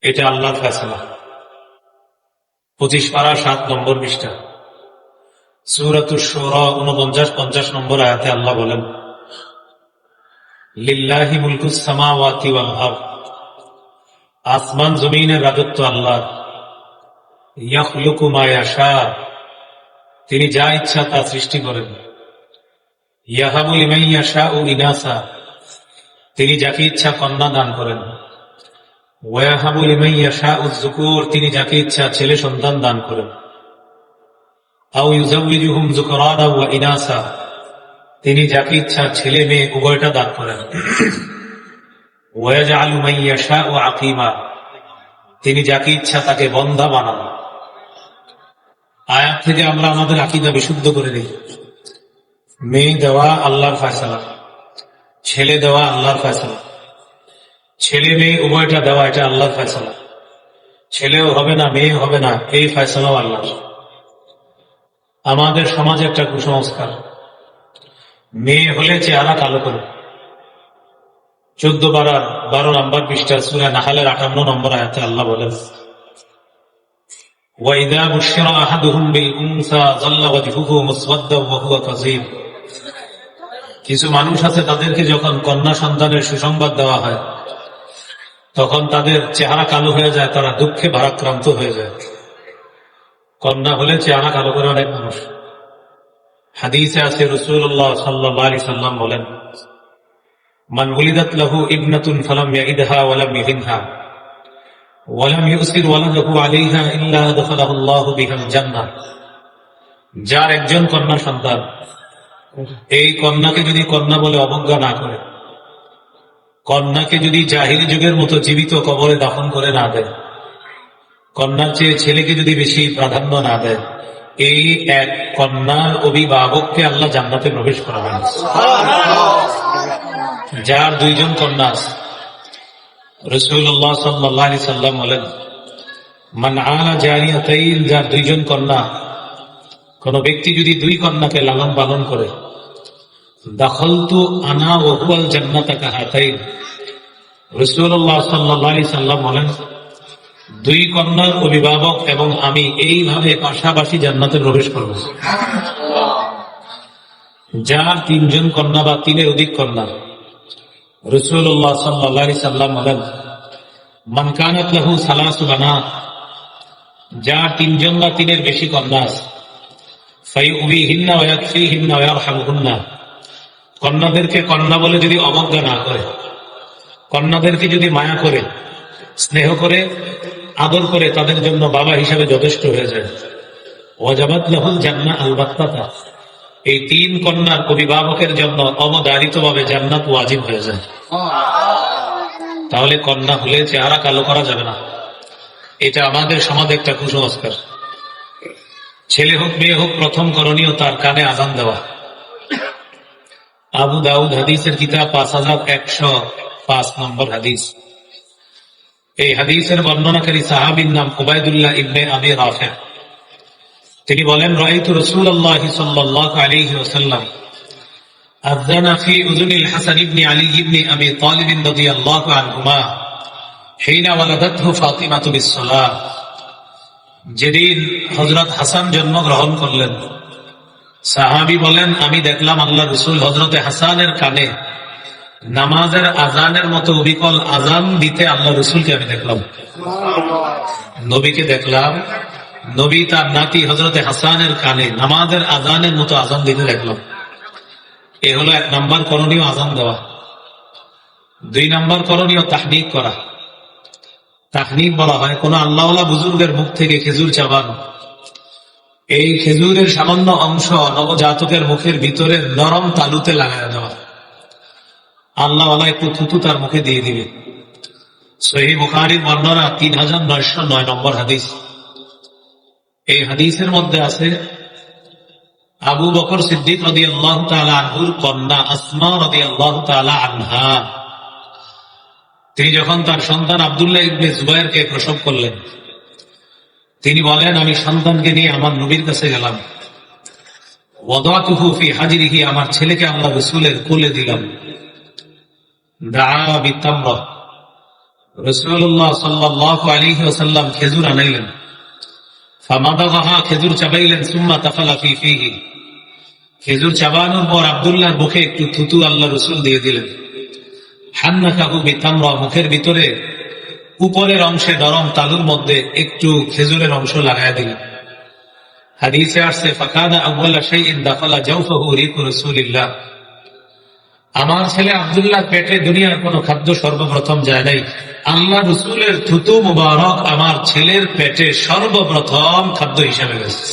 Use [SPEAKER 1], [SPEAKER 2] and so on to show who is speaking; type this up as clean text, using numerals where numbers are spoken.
[SPEAKER 1] এটা আল্লাহর ফয়সালা। 25 পারা 7 নম্বর পৃষ্ঠা, সূরাতুশ শুরা 49-50 নম্বর আয়াতে আল্লাহ বলেন, লিল্লাহি মুলকুস সামাওয়াতি ওয়াল আরদ, আসমান জমিনের রাজত্ব আল্লাহর। ইয়াখলুকু মা ইয়াশা, তিনি যা ইচ্ছা তা সৃষ্টি করেন। ইয়াহাবু লিমান ইয়াশাউ ইনাসা, তিনি যাকে ইচ্ছা কন্যা দান করেন। ওয়াহাবু লিমান ইয়াশাউ যুকুর, তিনি যাকে ইচ্ছা ছেলে সন্তান দান করেন। আও ইউযাউযিজুহুম যুকরানা ওয়া ইনাসা, তিনি যাকে ইচ্ছা ছেলে মেয়ে উভয়টা দান করেন। ওয়াজআলু মান ইয়াশাউ আকীমা, তিনি যাকে ইচ্ছা তাকে বন্ধা বানান। আয়াত থেকে আমরা আমাদের আকীদা বিশুদ্ধ করে নিই। মেয়ে দেওয়া আল্লাহর ফয়সালা, ছেলে দেওয়া আল্লাহর ফয়সালা, ছেলে মেয়ে উভয়টা দেওয়া এটা আল্লাহর ফয়সালা। ছেলেও হবে না মেয়ে হবে না, এই ফয়সালাও আল্লাহর। আমাদের সমাজে একটা কুসংস্কার, মেয়ে হলে চেহারা কালো করে। 14 পারার 12 নম্বর পৃষ্ঠা, সূরা নাহলের 58 নম্বর আয়াতে আল্লাহ বলেন, وَإِذَا بُشِّرَ أَحَدُهُمْ بِالْأُنثَى ظَلَّ وَجْهُهُ مُسْوَدًّا وَهُوَ كَظِيمٌ। কিছু মানুষ আছে, তাদেরকে যখন কন্যা সন্তানের সুসংবাদ দেওয়া হয় তখন তাদের চেহারা কালো হয়ে যায়, তারা দুঃখে ভারাক্রান্ত হয়ে যায়। কন্যা হলে চেহারা কালো করে অনেক মানুষ। হাদিসে আছে, রাসূলুল্লাহ সাল্লাল্লাহু আলাইহি সাল্লাম বলেন, মান উলিদাত লাহু ইবনাতুন ফালাম ইয়াইদহা ওয়া লাম ইহিনহা ওয়া লাম ইউসির ওয়ালাদাহু আলাইহা ইল্লা আদখালাহু আল্লাহু বিহাল জান্নাহ। যার একজন কন্যা সন্তান, এই কন্যাকে যদি কন্যা বলে অবজ্ঞা না করে, কন্যাকে যদি জাহিলি যুগের মতো জীবিত কবরে দাফন করে না দেয়, কন্যার চেয়ে ছেলেকে যদি বেশি প্রাধান্য না দেয়, এই এক কন্যার অভিভাবককে আল্লাহ জান্নাতে প্রবেশ করাবেন। যার 2 জন কন্যা আছে, রাসূলুল্লাহ সাল্লাল্লাহু আলাইহি সাল্লাম বলেন, মান আলা জারিয়াতাইন, যার 2 জন কন্যা, কোন ব্যক্তি যদি 2 কন্যাকে লালন পালন করে, দাখালতু আনা ওয়া হুয়াল জান্নাতা কাহাতাইন, রাসূলুল্লাহ সাল্লাল্লাহু আলাইহি সাল্লাম বলেন, 2 কন্যার অভিভাবক এবং আমি এইভাবে পাশাপাশি জান্নাতে প্রবেশ করব। যার 3 জন কন্যা বা 3-এর অধিক কন্যা, রাসূলুল্লাহ সাল্লাল্লাহু আলাইহি সাল্লাম বলেন, মান কানাত লাহু সালাসু বানাত, যার 3 জন বা 3-এর বেশি কন্যা আছে, ফায়ুবিহিন্না ওয়া ইয়াকফিহিন্না ওয়া ইয়ারহামুহুন্না, কন্যাদেরকে কন্যা বলে যদি অবজ্ঞা না করে, কন্যাদেরকে যদি মায়া করে, স্নেহ করে, আদর করে, তাদের জন্য বাবা হিসাবে যথেষ্ট হয়ে যায়। ওয়াজাবাত লাহুল জান্নাহ আলবাত্তাতা, এই 3 কন্যার অভিভাবকের জন্য অবধারিতভাবে জান্নাত ওয়াজিব হয়ে যায়। তাহলে কন্যা হলে চেহারা কালো করা যাবে না, এটা আমাদের সমাজে একটা কুসংস্কার। ছেলে হোক মেয়ে হোক, প্রথম করণীয় তার কানে আযান দেওয়া। আবু দাউদ হাদিসের কিতাব 5105 নম্বর হাদিস। এই হাদিসের বর্ণনাকারী সাহাবীর নাম উবাইদুল্লাহ ইবনে আবি রাফি। তিনি বলেন, রাআইতু রাসূলুল্লাহ সাল্লাল্লাহু আলাইহি ওয়াসাল্লাম আযানা ফি উযুনিল হাসান ইবনে আলী ইবনে আবি তালিব রাদিয়াল্লাহু আনহুমা হিনা ওয়ালাদাতহু ফাতিমাতু বিস-সালাহ। যেদিন হযরত হাসান জন্মগ্রহণ করলেন, সাহাবী বলেন, আমি দেখলাম আল্লাহর রাসূল হযরতে হাসানের কানে নামাজের আজানের মতো অবিকল আজান দিতে আল্লাহর রাসূলকে আমি দেখলাম। নবীকে দেখলাম, নবী তার নাতি হযরতে হাসানের কানে নামাজের আজানের মতো আজান দিতে দেখলাম। এ হলো 1 নম্বর করণীয়, আজান দেওয়া। 2 নম্বর করণীয় তাহনিক করা। তাহনিক বলা হয় কোন আল্লাহওয়ালা বুজুর্গের মুখ থেকে খেজুর চাবানো। এই খেজুরের সামান্য অংশ নবজাতকের মুখের ভিতরে নরম তালুতে লাগায় দেওয়া। আল্লাহওয়ালা একটু থুতু তার মুখে দিয়ে দিবে। সহিহ বুখারীর বর্ণনা 3909 নম্বর হাদিস। এই হাদিসের মধ্যে আছে, আবু বকর সিদ্দিক রাদিয়াল্লাহু তাআলা আনহুর কন্যা আসমা রাদিয়াল্লাহু তাআলা আনহা, তিনি যখন তার সন্তান আব্দুল্লাহ ইবনে জুবায়েরকে প্রসব করলেন, তিনি বলেন, আমি সন্তানকে নিয়ে আমার নবীর কাছে গেলাম। ওয়াদাতুহু ফি হাজরিহি, আমার ছেলেকে আল্লাহর রাসূলের কোলে দিলাম। দাআ বিতামরা, রাসূলুল্লাহ সাল্লাল্লাহু আলাইহি ওয়াসাল্লাম খেজুর আনাইলেন, ফামাদাগাহা, খেজুর চাবাইলেন, সুম্মা তাফালা ফি ফিহি, খেজুর চাবানোর পর আব্দুল্লাহর মুখে একটু থুতু আল্লাহ রসুল দিয়ে দিলেন। হান্নাকাহু বিতামরা, মুখের ভিতরে উপরের অংশে নরম তালুর মধ্যে একটু খেজুরের অংশ লাগায় দিলেন। হাদিসে আসছে, ফাকানা আউয়ালা শাইইন দাখালা জাওফাহু রিকু রাসূলিল্লাহ, আমার ছেলে আব্দুল্লাহর পেটে দুনিয়ার কোনো খাদ্য সর্বপ্রথম যায় নাই, আল্লাহ রসুলের থুতু মুবারক আমার ছেলের পেটে সর্বপ্রথম খাদ্য হিসাবে গেছে।